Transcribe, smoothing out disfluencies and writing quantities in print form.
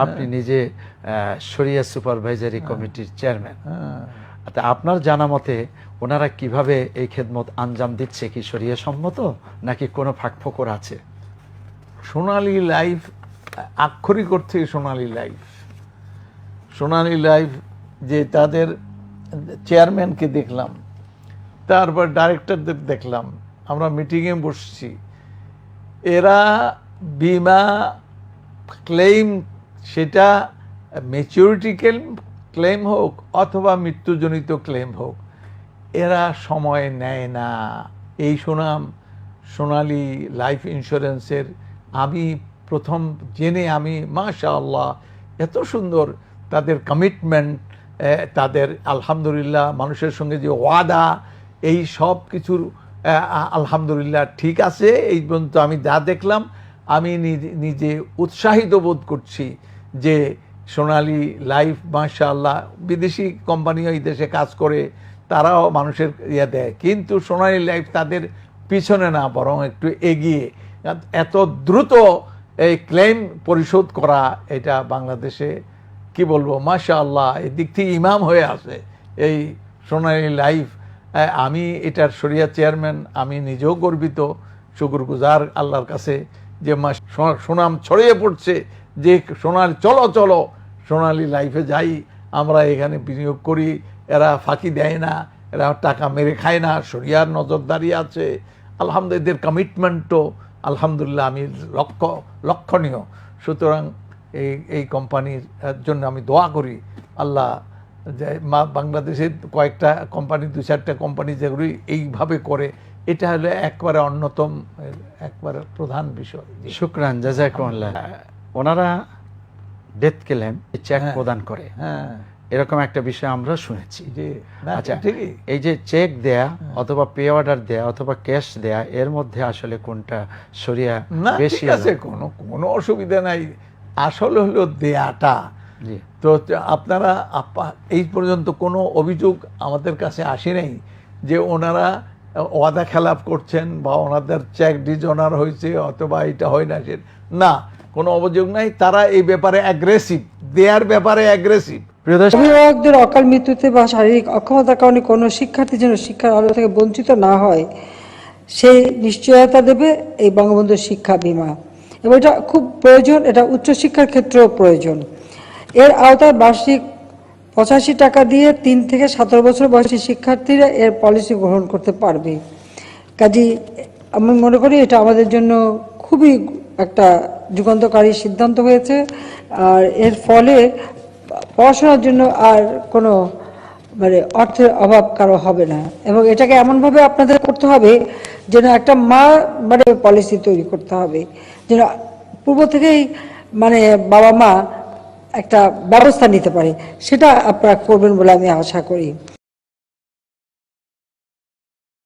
আপনি নিজে শরিয়া সুপারভাইজারি কমিটির চেয়ারম্যান, আপনার জানা মতে ওনারা কিভাবে এই খেদমত আঞ্জাম দিচ্ছে, কি শরিয়া সম্মত নাকি কোনো ফাঁকফোকর আছে? সোনালী লাইফ আক্ষরিক অর্থে সোনালী লাইফ যে তাদের চেয়ারম্যানকে দেখলাম, তারপর ডাইরেক্টরদের দেখলাম, আমরা মিটিংয়ে বসছি, এরা বিমা ক্লেম, সেটা ম্যাচুরিটি ক্লেম হোক অথবা মৃত্যুজনিত ক্লেম হোক, এরা সময় নেয় না। এই সুনাম সোনালী লাইফ ইন্স্যুরেন্সের আমি প্রথম জেনে আমি মাশাআল্লাহ, এত সুন্দর তাদের কমিটমেন্ট, তাদের আলহামদুলিল্লাহ মানুষের সঙ্গে যে ওয়াদা, এই সব কিছুর আলহামদুলিল্লাহ ঠিক আছে। এই পর্যন্ত আমি যা দেখলাম, আমি নিজে উৎসাহিত বোধ করছি যে সোনালী লাইফ মাশাআল্লাহ, বিদেশি কোম্পানিও এই দেশে কাজ করে, তারাও মানুষের ইয়ে দেয়, কিন্তু সোনালী লাইফ তাদের পিছনে না, বরং একটু এগিয়ে। এত দ্রুত এই ক্লেম পরিশোধ করা, এটা বাংলাদেশে কি বলবো মাশাআল্লাহ, এই দিক থেকে ইমাম হয়ে আসে এই সোনালী লাইফ। আমি এটার শরিয়া চেয়ারম্যান, আমি নিজেও গর্বিত, শুকরগুজার আল্লাহর কাছে যে সুনাম ছড়িয়ে পড়ছে যে চলো চলো সোনালী লাইফে যাই, আমরা এখানে বিনিয়োগ করি, এরা ফাঁকি দেয় না, এরা টাকা মেরে খায় না, শরিয়ার নজরদারি আছে, আলহামদুলিল্লাহ এদের কমিটমেন্টও আলহামদুলিল্লাহ আমি লক্ষণীয়। সুতরাং এই কোম্পানির জন্য আমি দোয়া করি আল্লাহ, যে বাংলাদেশের কয়েকটা কোম্পানি, 2-4টা কোম্পানি যেগুলি এইভাবে করে, এটা হলো একবারে অন্যতম, একবারে প্রধান বিষয়। শুকরান, জাযাকুমুল্লাহ। ওনারা ডেথ ক্লেম চেক প্রদান করে, এরকম একটা বিষয় আমরা শুনেছি। আচ্ছা, এই যে চেক দেয়া অথবা পে অর্ডার দেয়া অথবা ক্যাশ দেয়া, এর মধ্যে আসলে কোনটা শরিয়া বেশি আছে? কোনো অসুবিধা নাই, আসলে হলো দেয়াটা। তো আপনারা এই পর্যন্ত কোনো অভিযোগ আমাদের কাছে আসে নাই যে ওনারা ওয়াদা খেলাপ করছেন বা ওনাদের চেক ডিজঅনার হয়েছে অথবা এটা হয় না, না, কোনো অভিযোগ নাই। তারা এই ব্যাপারে অ্যাগ্রেসিভ, দেয়ার ব্যাপারে অ্যাগ্রেসিভ। অভিভাবকদের অকাল মৃত্যুতে বা শারীরিক অক্ষমতার কারণে কোনো শিক্ষার্থী যেন শিক্ষার আলো থেকে বঞ্চিত না হয়, সেই নিশ্চয়তা দেবে এই বঙ্গবন্ধু শিক্ষা বীমা, এবং এটা খুব প্রয়োজন, এটা উচ্চশিক্ষার ক্ষেত্রেও প্রয়োজন। এর আওতায় বার্ষিক 85 টাকা দিয়ে 3 থেকে 17 বছর বয়সী শিক্ষার্থীরা এর পলিসি গ্রহণ করতে পারবে। কাজেই আমি মনে করি এটা আমাদের জন্য খুবই একটা যুগান্তকারী সিদ্ধান্ত হয়েছে, আর এর ফলে পড়াশোনার জন্য আর কোনো অর্থের অভাব কারো হবে না। এবং এটাকে এমনভাবে আপনাদের করতে হবে যেন একটা পলিসি তৈরি করতে হবে, যেন পূর্ব থেকেই বাবা মা একটা ব্যবস্থা নিতে পারে, সেটা আপনারা করবেন বলে আমি আশা করি।